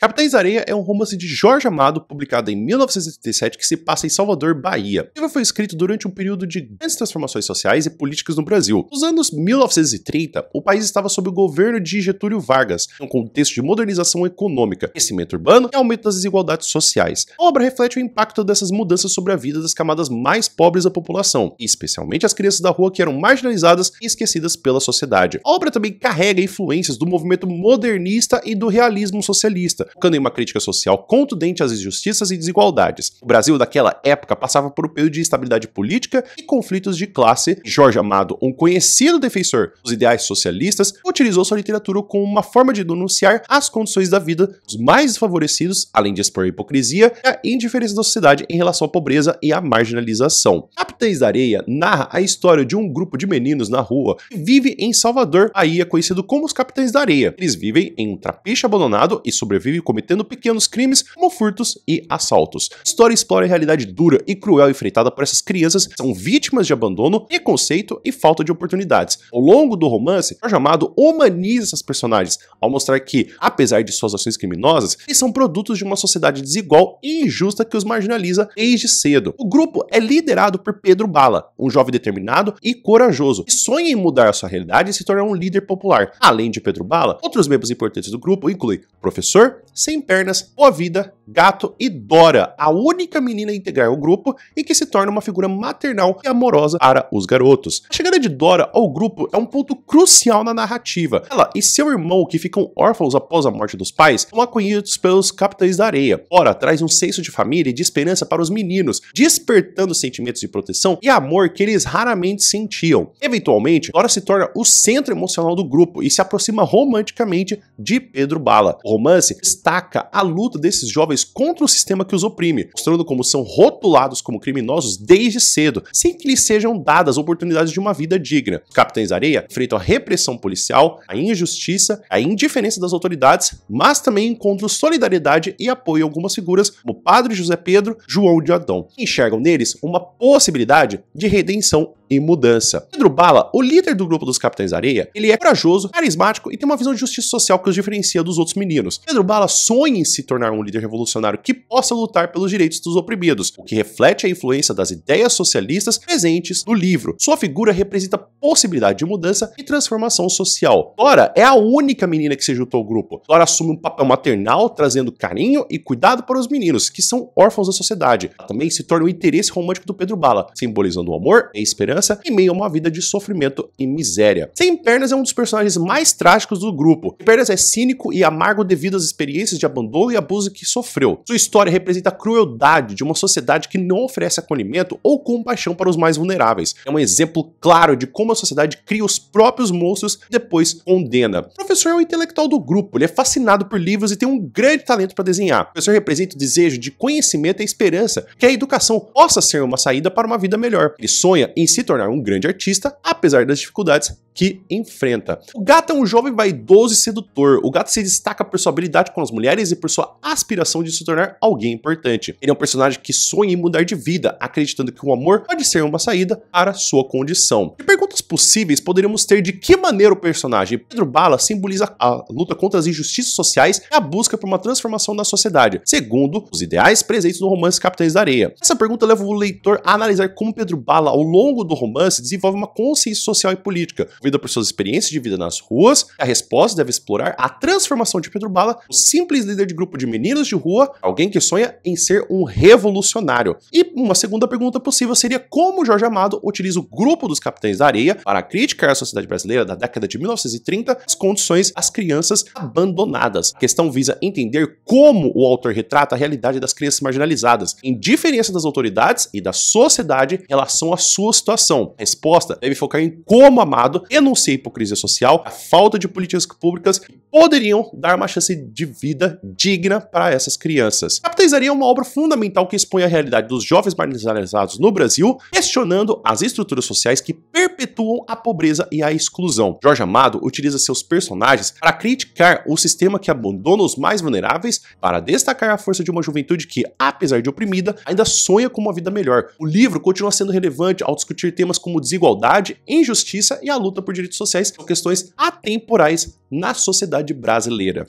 Capitães da Areia é um romance de Jorge Amado, publicado em 1977, que se passa em Salvador, Bahia. O livro foi escrito durante um período de grandes transformações sociais e políticas no Brasil. Nos anos 1930, o país estava sob o governo de Getúlio Vargas, em um contexto de modernização econômica, crescimento urbano e aumento das desigualdades sociais. A obra reflete o impacto dessas mudanças sobre a vida das camadas mais pobres da população, e especialmente as crianças da rua que eram marginalizadas e esquecidas pela sociedade. A obra também carrega influências do movimento modernista e do realismo socialista, focando em uma crítica social contundente às injustiças e desigualdades. O Brasil daquela época passava por um período de instabilidade política e conflitos de classe. Jorge Amado, um conhecido defensor dos ideais socialistas, utilizou sua literatura como uma forma de denunciar as condições da vida dos mais desfavorecidos, além de expor a hipocrisia e a indiferença da sociedade em relação à pobreza e à marginalização. Capitães da Areia narra a história de um grupo de meninos na rua que vive em Salvador, Bahia, conhecido como os Capitães da Areia. Eles vivem em um trapiche abandonado e sobrevivem cometendo pequenos crimes como furtos e assaltos. A história explora a realidade dura e cruel enfrentada por essas crianças que são vítimas de abandono, preconceito e falta de oportunidades. Ao longo do romance, Jorge Amado humaniza essas personagens, ao mostrar que, apesar de suas ações criminosas, eles são produtos de uma sociedade desigual e injusta que os marginaliza desde cedo. O grupo é liderado por Pedro Bala, um jovem determinado e corajoso, que sonha em mudar a sua realidade e se tornar um líder popular. Além de Pedro Bala, outros membros importantes do grupo incluem Professor, Sem Pernas, Boa Vida, Gato e Dora, a única menina a integrar o grupo e que se torna uma figura maternal e amorosa para os garotos. A chegada de Dora ao grupo é um ponto crucial na narrativa. Ela e seu irmão, que ficam órfãos após a morte dos pais, são acolhidos pelos Capitães da Areia. Dora traz um senso de família e de esperança para os meninos, despertando sentimentos de proteção e amor que eles raramente sentiam. Eventualmente, Dora se torna o centro emocional do grupo e se aproxima romanticamente de Pedro Bala. O romance destaca a luta desses jovens contra o sistema que os oprime, mostrando como são rotulados como criminosos desde cedo, sem que lhes sejam dadas oportunidades de uma vida digna. Os Capitães da Areia enfrentam a repressão policial, a injustiça, a indiferença das autoridades, mas também encontram solidariedade e apoio a algumas figuras como Padre José Pedro, João de Adão, que enxergam neles uma possibilidade de redenção e mudança. Pedro Bala, o líder do grupo dos Capitães da Areia, ele é corajoso, carismático e tem uma visão de justiça social que os diferencia dos outros meninos. Pedro Bala sonha em se tornar um líder revolucionário que possa lutar pelos direitos dos oprimidos, o que reflete a influência das ideias socialistas presentes no livro. Sua figura representa possibilidade de mudança e transformação social. Dora é a única menina que se juntou ao grupo. Dora assume um papel maternal, trazendo carinho e cuidado para os meninos, que são órfãos da sociedade. Ela também se torna o interesse romântico do Pedro Bala, simbolizando o amor e a esperança em meio a uma vida de sofrimento e miséria. Sem Pernas é um dos personagens mais trágicos do grupo. Sem Pernas é cínico e amargo devido às experiências de abandono e abuso que sofreu. Sua história representa a crueldade de uma sociedade que não oferece acolhimento ou compaixão para os mais vulneráveis. É um exemplo claro de como a sociedade cria os próprios monstros e depois condena. O professor é o intelectual do grupo, ele é fascinado por livros e tem um grande talento para desenhar. O professor representa o desejo de conhecimento e esperança que a educação possa ser uma saída para uma vida melhor. Ele sonha em se tornar um grande artista, apesar das dificuldades que enfrenta. O Gato é um jovem vaidoso e sedutor. O Gato se destaca por sua habilidade com as mulheres e por sua aspiração de se tornar alguém importante. Ele é um personagem que sonha em mudar de vida, acreditando que o amor pode ser uma saída para sua condição. De perguntas possíveis, poderíamos ter de que maneira o personagem Pedro Bala simboliza a luta contra as injustiças sociais e a busca por uma transformação na sociedade, segundo os ideais presentes no romance Capitães da Areia. Essa pergunta leva o leitor a analisar como Pedro Bala, ao longo do romance, desenvolve uma consciência social e política, movida por suas experiências de vida nas ruas. A resposta deve explorar a transformação de Pedro Bala, o simples líder de grupo de meninos de rua, alguém que sonha em ser um revolucionário. E uma segunda pergunta possível seria como Jorge Amado utiliza o grupo dos Capitães da Areia para criticar a sociedade brasileira da década de 1930, as condições às crianças abandonadas. A questão visa entender como o autor retrata a realidade das crianças marginalizadas, em diferença das autoridades e da sociedade em relação à sua situação. A resposta deve focar em como Amado denuncia a hipocrisia social, a falta de políticas públicas que poderiam dar uma chance de vida digna para essas crianças. Capitães da Areia é uma obra fundamental que expõe a realidade dos jovens marginalizados no Brasil, questionando as estruturas sociais que perpetuam a pobreza e a exclusão. Jorge Amado utiliza seus personagens para criticar o sistema que abandona os mais vulneráveis, para destacar a força de uma juventude que, apesar de oprimida, ainda sonha com uma vida melhor. O livro continua sendo relevante ao discutir temas como desigualdade, injustiça e a luta por direitos sociais, são questões atemporais na sociedade brasileira.